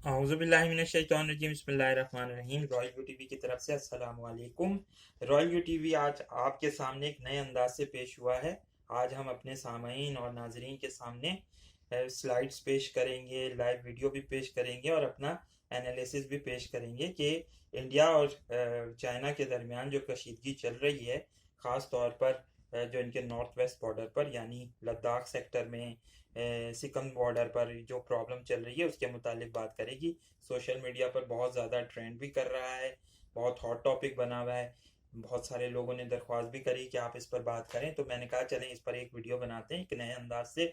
औज़ुबिल्लाहिमिनश्शैतानिर्रजीम बिस्मिल्लाहिर्रहमानिर्रहीम। Royal you TV की तरफ से अस्सलाम वालेकुम। रॉयल यू टीवी आज आपके सामने एक नए अंदाज से पेश हुआ है। आज हम अपने सामईन और नाजरीन के सामने स्लाइड्स पेश करेंगे, लाइव वीडियो भी पेश करेंगे और अपना एनालिसिस भी पेश करेंगे कि इंडिया और चाइना के दरमियान जो कशीदगी चल रही है, ख़ास तौर पर जो इनके नॉर्थ वेस्ट बॉर्डर पर यानी लद्दाख सेक्टर में सिकम बॉर्डर पर जो प्रॉब्लम चल रही है उसके मुतालिक बात करेगी। सोशल मीडिया पर बहुत ज़्यादा ट्रेंड भी कर रहा है, बहुत हॉट टॉपिक बना हुआ है। बहुत सारे लोगों ने दरख्वास्त भी करी कि आप इस पर बात करें, तो मैंने कहा चलें इस पर एक वीडियो बनाते हैं, एक नए अंदाज से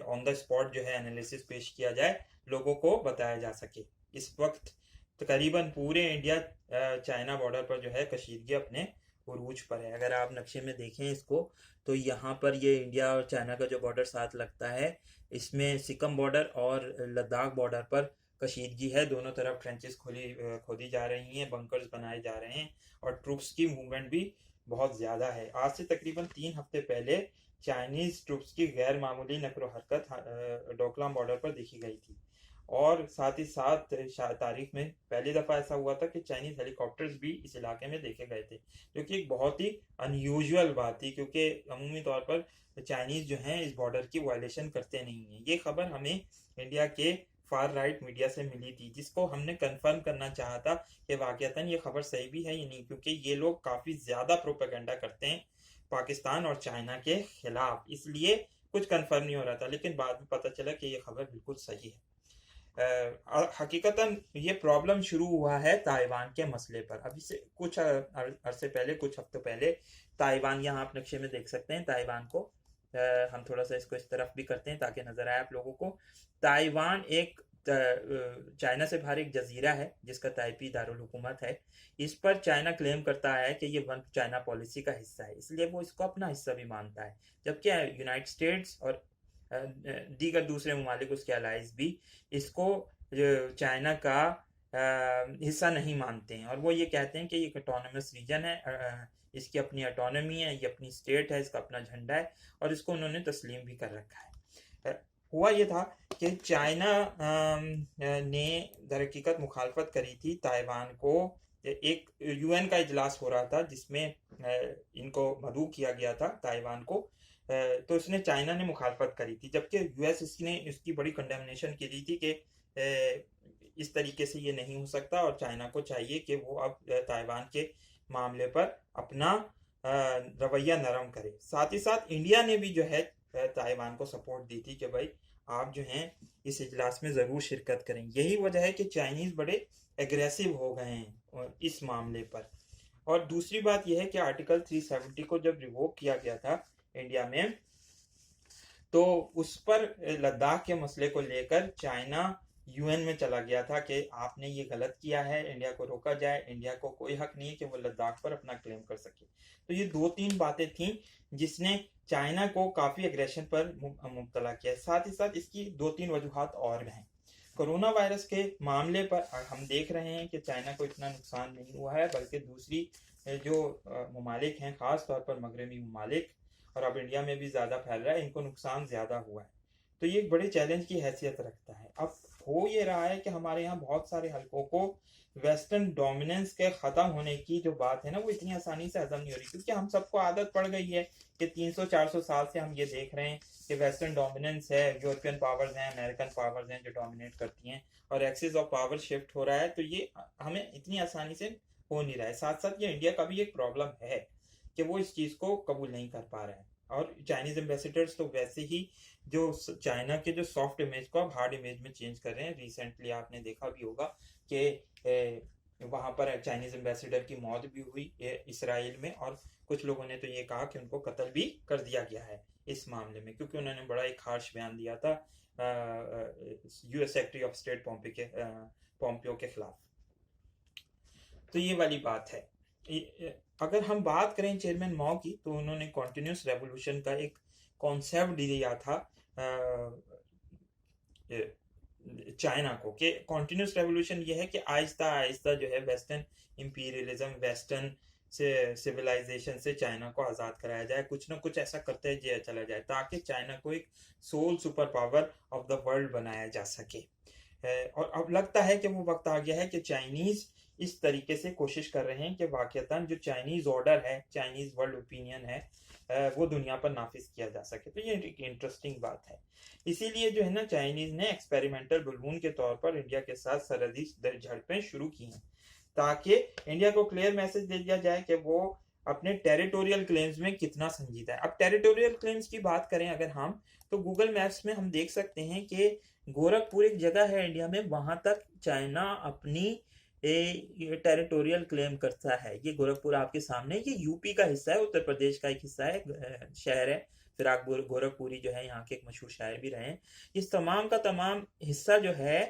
ऑन द स्पॉट जो है एनालिसिस पेश किया जाए, लोगों को बताया जा सके। इस वक्त तकरीबन पूरे इंडिया चाइना बॉर्डर पर जो है कशीदगी अपने उरूज पर है। अगर आप नक्शे में देखें इसको, तो यहाँ पर ये इंडिया और चाइना का जो बॉर्डर साथ लगता है, इसमें सिकम बॉर्डर और लद्दाख बॉर्डर पर कशीदगी है। दोनों तरफ ट्रेंचेस खोदी जा रही हैं, बंकर्स बनाए जा रहे हैं और ट्रुप्स की मूवमेंट भी बहुत ज़्यादा है। आज से तकरीबन 3 हफ्ते पहले चाइनीज़ ट्रुप्स की गैर मामूली नकलो हरकत डोकलाम बॉर्डर पर देखी गई थी और साथ ही साथ तारीख में पहली दफ़ा ऐसा हुआ था कि चाइनीज़ हेलीकॉप्टर्स भी इस इलाके में देखे गए थे, जो कि एक बहुत ही अनयूजुअल बात थी, क्योंकि अमूमी तौर पर चाइनीज़ जो हैं इस बॉर्डर की वायलेशन करते नहीं हैं। ये खबर हमें इंडिया के फार राइट मीडिया से मिली थी, जिसको हमने कंफर्म करना चाहा था कि वाकईतन ये खबर सही भी है या नहीं, क्योंकि ये लोग काफ़ी ज़्यादा प्रोपेगेंडा करते हैं पाकिस्तान और चाइना के खिलाफ। इसलिए कुछ कंफर्म नहीं हो रहा था, लेकिन बाद में पता चला कि ये खबर बिल्कुल सही है। हकीकतन ये प्रॉब्लम शुरू हुआ है ताइवान के मसले पर। अभी से कुछ अरसे पहले, कुछ हफ्तों पहले ताइवान, यहाँ आप नक्शे में देख सकते हैं ताइवान को। हम थोड़ा सा इसको इस तरफ भी करते हैं ताकि नजर आए आप लोगों को। ताइवान एक चाइना से बाहर एक जजीरा है जिसका ताइपी दारुल हुकूमत है। इस पर चाइना क्लेम करता है कि ये वन चाइना पॉलिसी का हिस्सा है, इसलिए वो इसको अपना हिस्सा भी मानता है, जबकि यूनाइटेड स्टेट्स और दीगर दूसरे ममालिक उसके अलाइज भी इसको चाइना का हिस्सा नहीं मानते हैं और वो ये कहते हैं कि ये एक ऑटोनमस रीजन है, इसकी अपनी ऑटोनमी है, ये अपनी स्टेट है, इसका अपना झंडा है और इसको उन्होंने तस्लीम भी कर रखा है। हुआ ये था कि चाइना ने दरहकीकत मुखालफत करी थी ताइवान को। एक यूएन का इजलास हो रहा था जिसमें इनको मदऊ किया गया था ताइवान को, तो इसने चाइना ने मुखालफत करी थी, जबकि यूएस इसने इसकी बड़ी कंडेमनेशन की दी थी कि इस तरीके से ये नहीं हो सकता और चाइना को चाहिए कि वो अब ताइवान के मामले पर अपना रवैया नरम करे। साथ ही साथ इंडिया ने भी जो है ताइवान को सपोर्ट दी थी कि भाई आप जो हैं इस इजलास में ज़रूर शिरकत करें। यही वजह है कि चाइनीज़ बड़े एग्रेसिव हो गए हैं इस मामले पर। और दूसरी बात यह है कि आर्टिकल 370 को जब रिवोक किया गया था इंडिया में, तो उस पर लद्दाख के मसले को लेकर चाइना यूएन में चला गया था कि आपने ये गलत किया है, इंडिया को रोका जाए, इंडिया को कोई हक नहीं है कि वो लद्दाख पर अपना क्लेम कर सके। तो ये 2-3 बातें थीं जिसने चाइना को काफ़ी एग्रेशन पर मुब्तला किया। साथ ही साथ इसकी 2-3 वजूहात और हैं। कोरोना वायरस के मामले पर हम देख रहे हैं कि चाइना को इतना नुकसान नहीं हुआ है, बल्कि दूसरी जो ममालिक हैं, ख़ास तौर पर मगरबी ममालिक, और अब इंडिया में भी ज़्यादा फैल रहा है, इनको नुकसान ज़्यादा हुआ है। तो ये एक बड़े चैलेंज की हैसियत रखता है। अब हो ये रहा है कि हमारे यहाँ बहुत सारे हलकों को वेस्टर्न डोमिनेंस के ख़त्म होने की जो बात है ना, वो इतनी आसानी से हजम नहीं हो रही, क्योंकि हम सबको आदत पड़ गई है कि 300-400 साल से हम ये देख रहे हैं कि वेस्टर्न डोमिनेंस है, यूरोपियन पावर्स हैं, अमेरिकन पावर्स हैं जो डोमिनेट करती हैं और एक्सिस ऑफ पावर शिफ्ट हो रहा है। तो ये हमें इतनी आसानी से हो नहीं रहा है। साथ साथ ये इंडिया का भी एक प्रॉब्लम है कि वो इस चीज़ को कबूल नहीं कर पा रहा है और चाइनीज एम्बेसडर्स तो वैसे ही जो चाइना के जो सॉफ्ट इमेज को अब हार्ड इमेज में चेंज कर रहे हैं। रिसेंटली आपने देखा भी होगा कि वहाँ पर चाइनीज एम्बेसडर की मौत भी हुई इसराइल में, और कुछ लोगों ने तो ये कहा कि उनको कत्ल भी कर दिया गया है इस मामले में, क्योंकि उन्होंने बड़ा एक हार्श बयान दिया था US secretary of state Pompeo के खिलाफ। तो ये वाली बात है। अगर हम बात करें चेयरमैन माओ की, तो उन्होंने कॉन्टिन्यूस रेवोल्यूशन का एक कॉन्सेप्ट दिया था चाइना को, कि कॉन्टिन्यूस रेवोल्यूशन ये है कि आहिस्ता आहिस्ता जो है वेस्टर्न इंपीरियलिज्म, वेस्टर्न से सिविलाइजेशन से चाइना को आज़ाद कराया जाए, कुछ ना कुछ ऐसा करते चला जाए ताकि चाइना को एक sole super power of the world बनाया जा सके। और अब लगता है कि वो वक्त आ गया है कि चाइनीज इस तरीके से कोशिश कर रहे हैं कि वाकईतन जो चाइनीज ऑर्डर है, चाइनीज वर्ल्ड ओपिनियन है, वो दुनिया पर नाफिज किया जा सके। तो ये एक इंटरेस्टिंग बात है। इसीलिए जो है ना, चाइनीज ने एक्सपेरिमेंटल बलून के तौर पर इंडिया के साथ सरहदी झड़पें शुरू की हैं, ताकि इंडिया को क्लियर मैसेज दे दिया जाए कि वो अपने टेरिटोरियल क्लेम्स में कितना संजीदा है। अब टेरिटोरियल क्लेम्स की बात करें अगर हम, तो गूगल मैप्स में हम देख सकते हैं कि गोरखपुर एक जगह है इंडिया में, वहां तक चाइना अपनी टेरिटोरियल क्लेम करता है। ये गोरखपुर आपके सामने, ये यूपी का हिस्सा है, उत्तर प्रदेश का एक हिस्सा है, शहर है फिराकपुर। गोरखपुरी जो है यहाँ के एक मशहूर शायर भी रहे हैं। इस तमाम का तमाम हिस्सा जो है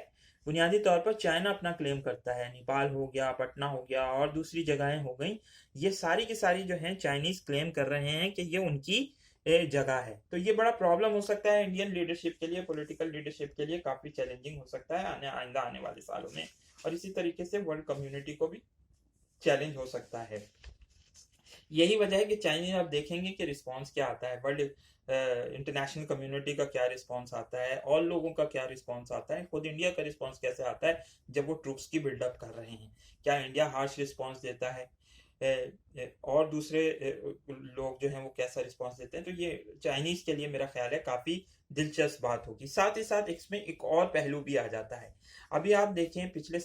बुनियादी तौर पर चाइना अपना क्लेम करता है। नेपाल हो गया, पटना हो गया और दूसरी जगहें हो गई, ये सारी की सारी जो है चाइनीज क्लेम कर रहे हैं कि ये उनकी जगह है। तो ये बड़ा प्रॉब्लम हो सकता है इंडियन लीडरशिप के लिए, पॉलिटिकल लीडरशिप के लिए काफी चैलेंजिंग हो सकता है आइंदा आने वाले सालों में, और इसी तरीके से वर्ल्ड कम्युनिटी को भी चैलेंज हो सकता है। यही वजह है कि चाइनीज आप देखेंगे कि रिस्पांस क्या आता है, वर्ल्ड इंटरनेशनल कम्युनिटी का क्या रिस्पांस आता है, और लोगों का क्या रिस्पांस आता है, खुद इंडिया का रिस्पांस कैसे आता है जब वो ट्रूप्स की बिल्डअप कर रहे हैं। क्या इंडिया हार्श रिस्पांस देता है, और दूसरे लोग जो हैं वो कैसा रिस्पांस देते हैं। तो ये चाइनीज के लिए मेरा ख्याल है काफी दिलचस्प बात होगी। साथ ही साथ इसमें एक और पहलू भी आ जाता है। अभी आप देखें पिछले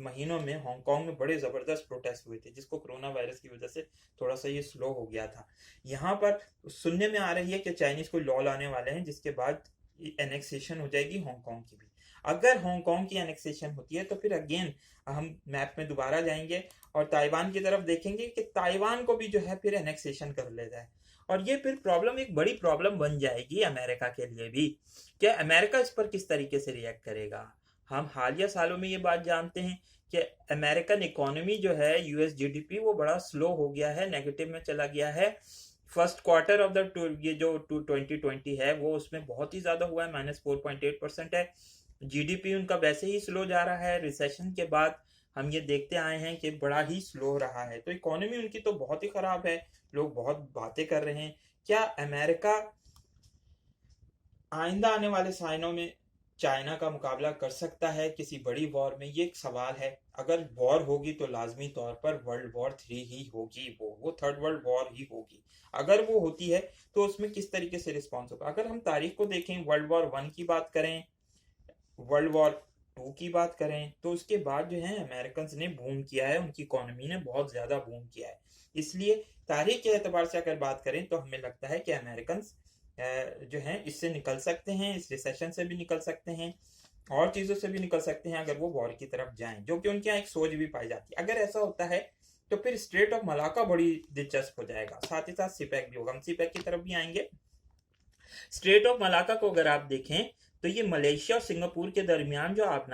महीनों में हांगकांग में बड़े जबरदस्त प्रोटेस्ट हुए थे, जिसको कोरोना वायरस की वजह से थोड़ा सा ये स्लो हो गया था। यहाँ पर सुनने में आ रही है कि चाइनीज कोई लॉ लाने वाले हैं जिसके बाद एनेक्सेशन हो जाएगी हांगकांग की भी। अगर हांगकांग की एनेक्सेशन होती है तो फिर अगेन हम मैप में दोबारा जाएंगे और ताइवान की तरफ देखेंगे कि ताइवान को भी जो है फिर एनेक्सेशन कर लेता है, और ये फिर प्रॉब्लम एक बड़ी प्रॉब्लम बन जाएगी अमेरिका के लिए भी। क्या अमेरिका इस पर किस तरीके से रिएक्ट करेगा? हम हालिया सालों में ये बात जानते हैं कि अमेरिकन इकोनॉमी जो है, यूएस जीडीपी, वो बड़ा स्लो हो गया है, नेगेटिव में चला गया है। फर्स्ट क्वार्टर ऑफ द ये जो 2020 है वो उसमें बहुत ही ज्यादा हुआ है, -4.8% है। जीडीपी उनका वैसे ही स्लो जा रहा है, रिसेशन के बाद हम ये देखते आए हैं कि बड़ा ही स्लो रहा है। तो इकोनॉमी उनकी तो बहुत ही खराब है, लोग बहुत बातें कर रहे हैं। क्या अमेरिका आइंदा आने वाले सालों में चाइना का मुकाबला कर सकता है किसी बड़ी वॉर में? ये एक सवाल है। अगर वॉर होगी तो लाजमी तौर पर वर्ल्ड वॉर 3 ही होगी, वो थर्ड वर्ल्ड वॉर ही होगी। अगर वो होती है तो उसमें किस तरीके से रिस्पॉन्स होगा? अगर हम तारीख को देखें, वर्ल्ड वॉर 1 की बात करें, वर्ल्ड वॉर 2 की बात करें, तो उसके बाद जो है अमेरिकन ने बूम किया है, उनकी इकोनॉमी ने बहुत ज्यादा बूम किया है। इसलिए तारीख के एतबार से अगर बात करें तो हमें लगता है कि अमेरिकन जो हैं इससे निकल सकते हैं, इस रिसेशन से भी निकल सकते हैं, और चीज़ों से भी निकल सकते हैं अगर वो वॉर की तरफ जाएं, जो कि उनके यहाँ एक सोच भी पाई जाती है। अगर ऐसा होता है तो फिर स्ट्रेट ऑफ मलाका बड़ी दिलचस्प हो जाएगा, साथ ही साथ सीपैक भी होगा। हम सीपैक की तरफ भी आएंगे। स्ट्रेट ऑफ मलाका को अगर आप देखें तो ये मलेशिया और सिंगापुर के दरमियान जो आबना